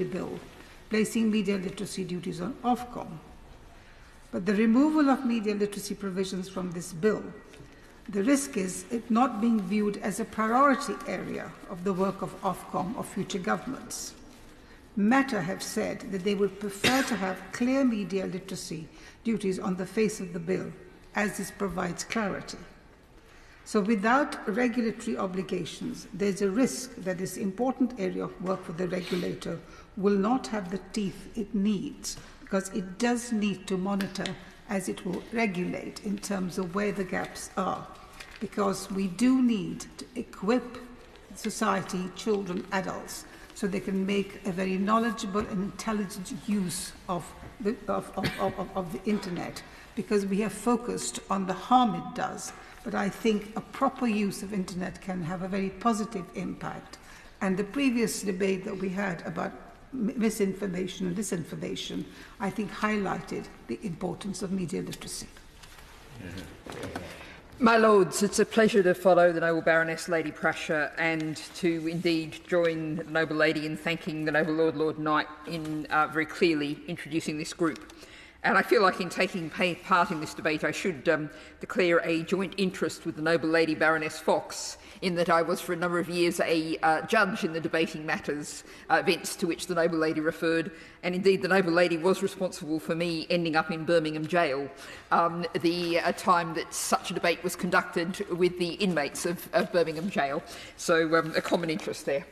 bill, placing media literacy duties on Ofcom. But the removal of media literacy provisions from this bill, the risk is it not being viewed as a priority area of the work of Ofcom or future governments. Meta have said that they would prefer to have clear media literacy duties on the face of the bill, as this provides clarity. So without regulatory obligations, there's a risk that this important area of work for the regulator will not have the teeth it needs, because it does need to monitor as it will regulate in terms of where the gaps are. Because we do need to equip society, children, adults, so they can make a very knowledgeable and intelligent use of the internet, because we have focused on the harm it does. But I think a proper use of internet can have a very positive impact. And the previous debate that we had about misinformation and disinformation, I think highlighted the importance of media literacy. My Lords, it's a pleasure to follow the Noble Baroness Lady Prasher and to indeed join the Noble Lady in thanking the Noble Lord Knight in very clearly introducing this group. And I feel like in taking part in this debate I should declare a joint interest with the Noble Lady Baroness Fox, in that I was for a number of years a judge in the Debating Matters events to which the Noble Lady referred, and indeed the Noble Lady was responsible for me ending up in Birmingham jail the time that such a debate was conducted with the inmates of Birmingham jail. So a common interest there.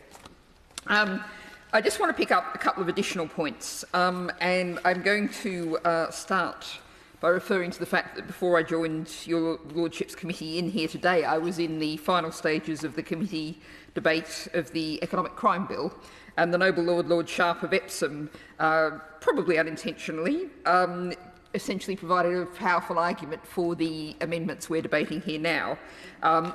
I just want to pick up a couple of additional points, and I'm going to start by referring to the fact that before I joined your Lordship's committee in here today, I was in the final stages of the committee debate of the Economic Crime Bill, and the Noble Lord Sharp of Epsom, probably unintentionally, essentially provided a powerful argument for the amendments we're debating here now.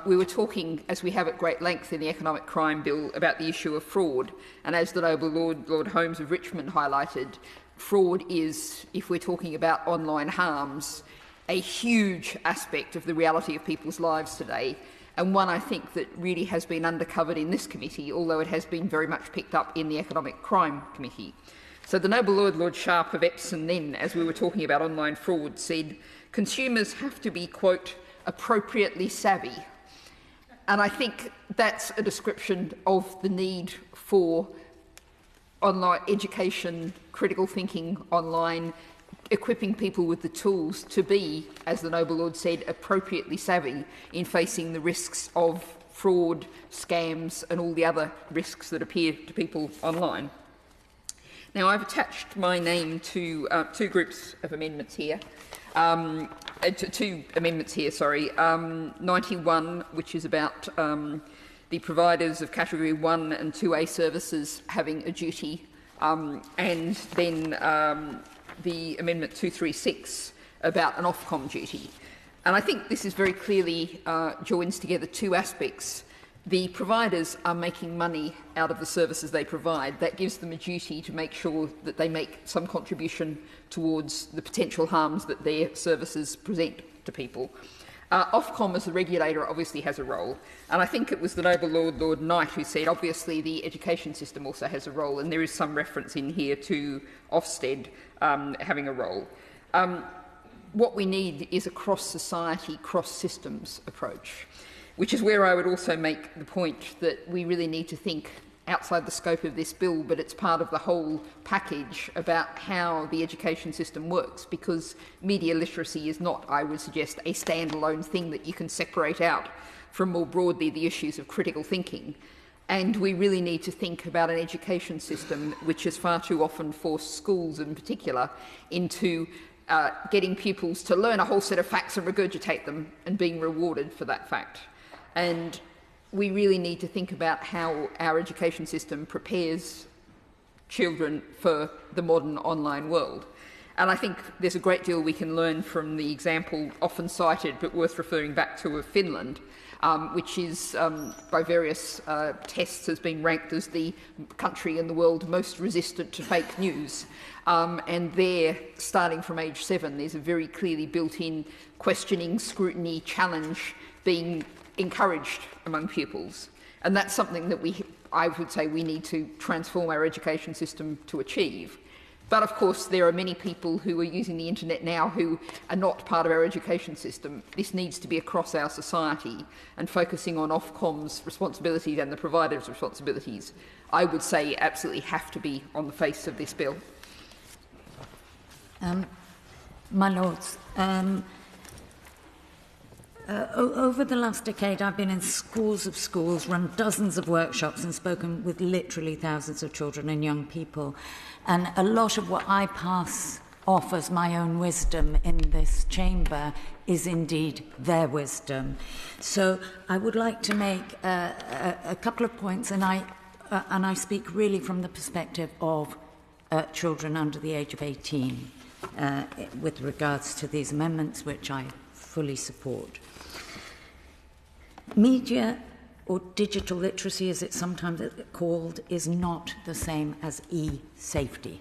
We were talking, as we have at great length in the Economic Crime Bill, about the issue of fraud, and as the Noble Lord Holmes of Richmond highlighted, fraud is, if we're talking about online harms, a huge aspect of the reality of people's lives today, and one I think that really has been undercovered in this committee, although it has been very much picked up in the Economic Crime Committee. So the Noble Lord Sharp of Epsom then, as we were talking about online fraud, said consumers have to be, quote, appropriately savvy. And I think that's a description of the need for online education, critical thinking online, equipping people with the tools to be, as the Noble Lord said, appropriately savvy in facing the risks of fraud, scams and all the other risks that appear to people online. Now, I've attached my name to two groups of amendments here, two amendments here, 91, which is about the providers of Category 1 and 2A services having a duty, and then the Amendment 236 about an Ofcom duty. And I think this is very clearly joins together two aspects. The providers are making money out of the services they provide. That gives them a duty to make sure that they make some contribution towards the potential harms that their services present to people. Ofcom as the regulator obviously has a role, and I think it was the Noble Lord Knight who said obviously the education system also has a role, and there is some reference in here to Ofsted having a role. What we need is a cross-society, cross-systems approach, which is where I would also make the point that we really need to think outside the scope of this bill, but it's part of the whole package about how the education system works, because media literacy is not, I would suggest, a standalone thing that you can separate out from more broadly the issues of critical thinking. And we really need to think about an education system which has far too often forced schools in particular into getting pupils to learn a whole set of facts and regurgitate them and being rewarded for that fact. And we really need to think about how our education system prepares children for the modern online world. And I think there's a great deal we can learn from the example often cited but worth referring back to of Finland, which is by various tests has been ranked as the country in the world most resistant to fake news. And there, starting from age 7, there's a very clearly built-in questioning, scrutiny, challenge being encouraged among pupils. And that's something that I would say we need to transform our education system to achieve. But of course, there are many people who are using the internet now who are not part of our education system. This needs to be across our society, and focusing on Ofcom's responsibilities and the provider's responsibilities, I would say absolutely have to be on the face of this bill. My Lords, over the last decade, I've been in scores of schools, run dozens of workshops and spoken with literally thousands of children and young people. And a lot of what I pass off as my own wisdom in this chamber is indeed their wisdom. So I would like to make a couple of points, and I speak really from the perspective of children under the age of 18 with regards to these amendments, which I fully support. Media, or digital literacy as it's sometimes called, is not the same as e-safety.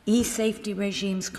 E-safety regimes